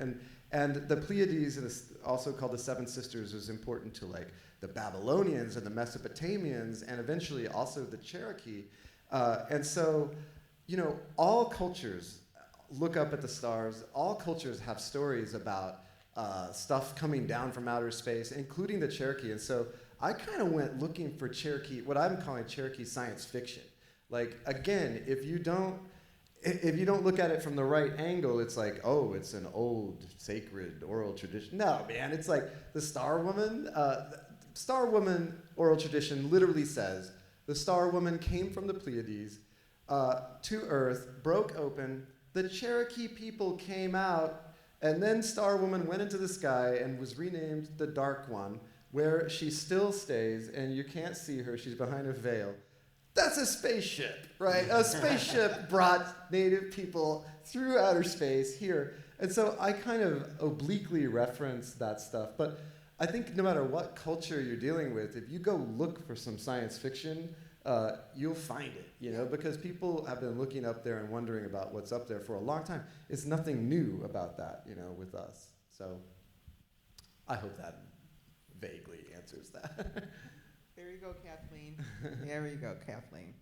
And the Pleiades, also called the Seven Sisters, is important to like the Babylonians and the Mesopotamians, and eventually also the Cherokee. And so, you know, all cultures look up at the stars. All cultures have stories about stuff coming down from outer space, including the Cherokee. And so I kind of went looking for Cherokee, what I'm calling Cherokee science fiction. Like, again, if you don't look at it from the right angle, it's like, oh, it's an old, sacred oral tradition. No, man, it's like the Star Woman oral tradition literally says, the Star Woman came from the Pleiades to Earth, broke open, the Cherokee people came out, and then Star Woman went into the sky and was renamed the Dark One, where she still stays, and you can't see her, she's behind a veil. That's a spaceship, right? A spaceship brought native people through outer space here. And so I kind of obliquely reference that stuff. But I think no matter what culture you're dealing with, if you go look for some science fiction, you'll find it, you know, because people have been looking up there and wondering about what's up there for a long time. It's nothing new about that, you know, with us. So I hope that vaguely answers that. There you go, Kathleen. There you go, Kathleen.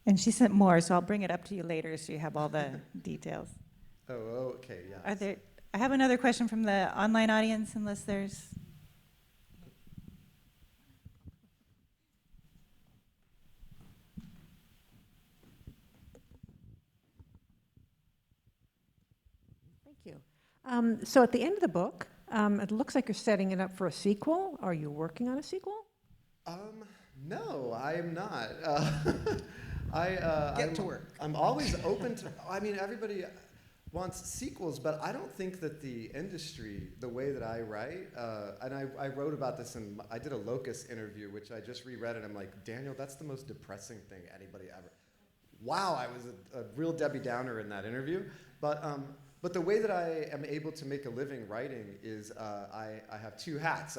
And she sent more, so I'll bring it up to you later so you have all the details. Oh, okay, yeah. I have another question from the online audience, unless there's. Thank you. So at the end of the book, it looks like you're setting it up for a sequel. Are you working on a sequel? No, I am not. Get to work. I'm always open to, I mean, everybody wants sequels, but I don't think that the industry, the way that I write, and I wrote about this, and I did a Locus interview, which I just reread, and I'm like, Daniel, that's the most depressing thing anybody ever. Wow, I was a real Debbie Downer in that interview. But the way that I am able to make a living writing is I have two hats.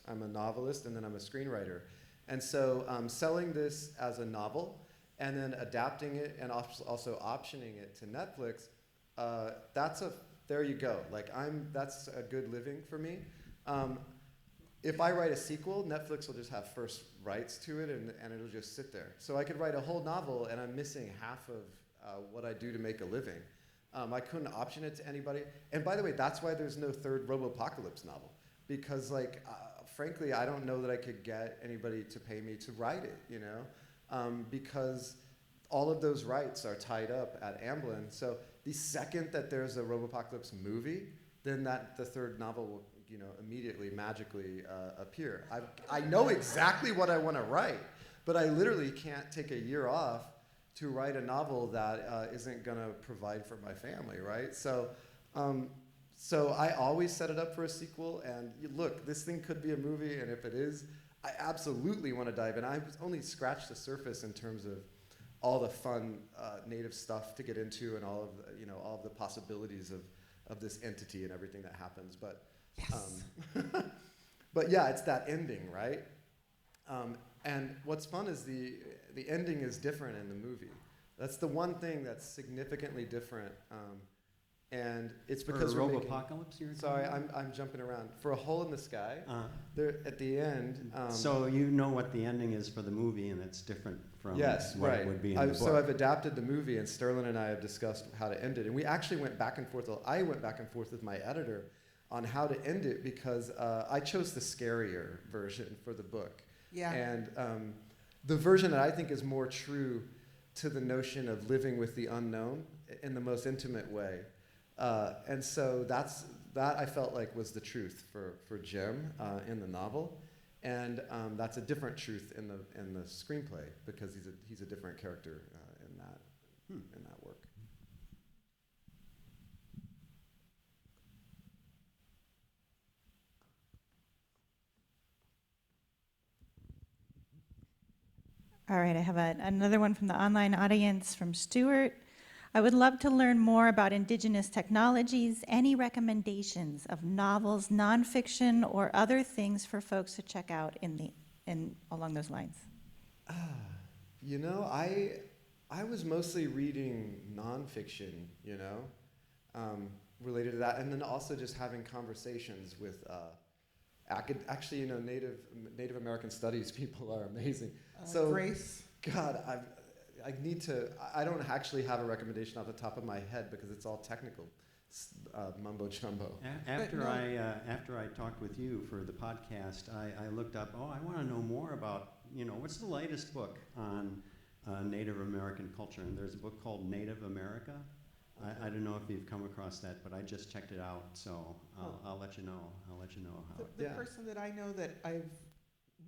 I'm a novelist, and then I'm a screenwriter. And so selling this as a novel and then adapting it and also optioning it to Netflix, there you go. Like that's a good living for me. If I write a sequel, Netflix will just have first rights to it and it'll just sit there. So I could write a whole novel and I'm missing half of what I do to make a living. I couldn't option it to anybody. And by the way, that's why there's no third Robopocalypse novel. Because frankly, I don't know that I could get anybody to pay me to write it, you know? Because all of those rights are tied up at Amblin. So the second that there's a Robopocalypse movie, then the third novel will, you know, immediately, magically appear. I know exactly what I want to write, but I literally can't take a year off to write a novel that isn't going to provide for my family, right? So I always set it up for a sequel, and look, this thing could be a movie, and if it is, I absolutely want to dive in. I've only scratched the surface in terms of all the fun native stuff to get into, and all of the possibilities of this entity and everything that happens. But Yes. but yeah, it's that ending, right? And what's fun is the ending is different in the movie. That's the one thing that's significantly different. And it's because For we're making, Robopocalypse, you're sorry, talking I'm jumping around. For A Hole in the Sky, about? there at the end. So you know what the ending is for the movie, and it's different from Yes, what right. it would be in the book. So I've adapted the movie, and Sterling and I have discussed how to end it. And we actually went back and forth. I went back and forth with my editor on how to end it because I chose the scarier version for the book. Yeah. And the version that I think is more true to the notion of living with the unknown in the most intimate way. And so that I felt like was the truth for Jim in the novel. And that's a different truth in the screenplay because he's a different character in that work. All right, I have another one from the online audience from Stuart. I would love to learn more about indigenous technologies, any recommendations of novels, nonfiction, or other things for folks to check out along those lines. You know, I was mostly reading nonfiction, you know, related to that, and then also just having conversations with actually, you know, Native American studies people are amazing. So Grace? God, I don't actually have a recommendation off the top of my head because it's all technical mumbo jumbo. After I talked with you for the podcast, I looked up, I want to know more about, you know, what's the latest book on Native American culture? And there's a book called Native America. I don't know if you've come across that, but I just checked it out, so I'll let you know. I'll let you know how. The person that I know that I've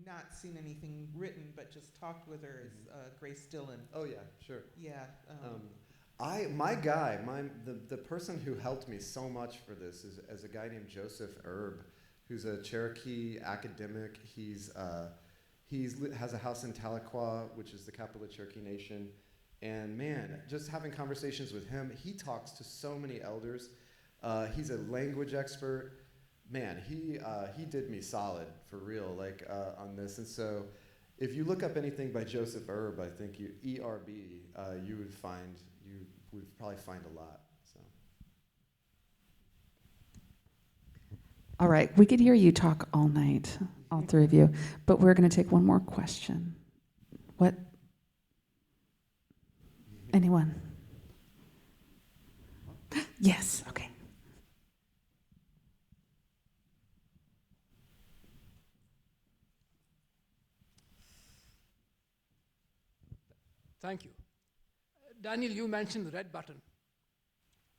not seen anything written, but just talked with her is Grace Dillon. Oh yeah, sure. Yeah. The person who helped me so much for this is a guy named Joseph Erb, who's a Cherokee academic. He has a house in Tahlequah, which is the capital of the Cherokee Nation. And man, just having conversations with him, he talks to so many elders. He's a language expert. Man, he did me solid for real, like on this. And so, if you look up anything by Joseph Erb, I think ERB, you would probably find a lot. So. All right, we could hear you talk all night, all three of you, but we're going to take one more question. What? Anyone? Yes, okay. Thank you. Daniel, you mentioned the red button.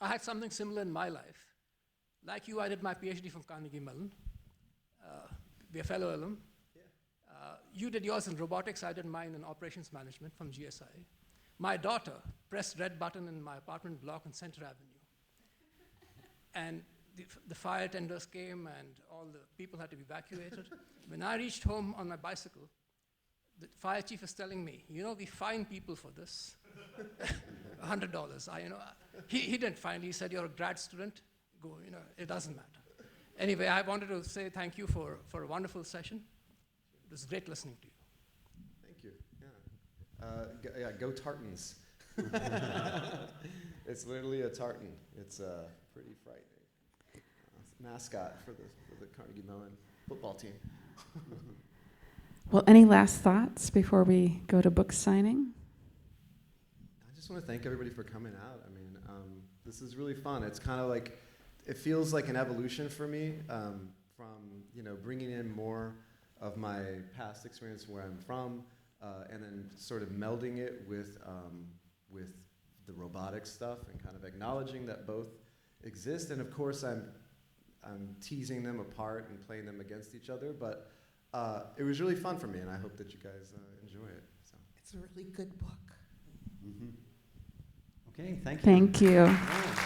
I had something similar in my life. Like you, I did my Ph.D. from Carnegie Mellon. We're fellow alum. Yeah. You did yours in robotics. I did mine in operations management from GSI. My daughter pressed red button in my apartment block on Center Avenue. And the fire tenders came and all the people had to be evacuated. When I reached home on my bicycle, the fire chief is telling me, you know, we fine people for this. $100. He didn't fine. He said, you're a grad student. Go, it doesn't matter. Anyway, I wanted to say thank you for a wonderful session. It was great listening to you. Thank you. Yeah. Go Tartans. It's literally a tartan. It's pretty frightening. Mascot for the Carnegie Mellon football team. Well, any last thoughts before we go to book signing? I just want to thank everybody for coming out. I mean, this is really fun. It's kind of like, it feels like an evolution for me from, bringing in more of my past experience where I'm from, and then sort of melding it with the robotics stuff and kind of acknowledging that both exist. And of course, I'm teasing them apart and playing them against each other, but it was really fun for me, and I hope that you guys enjoy it. So. It's a really good book. Mm-hmm. Okay, thank you. Thank you. Yeah.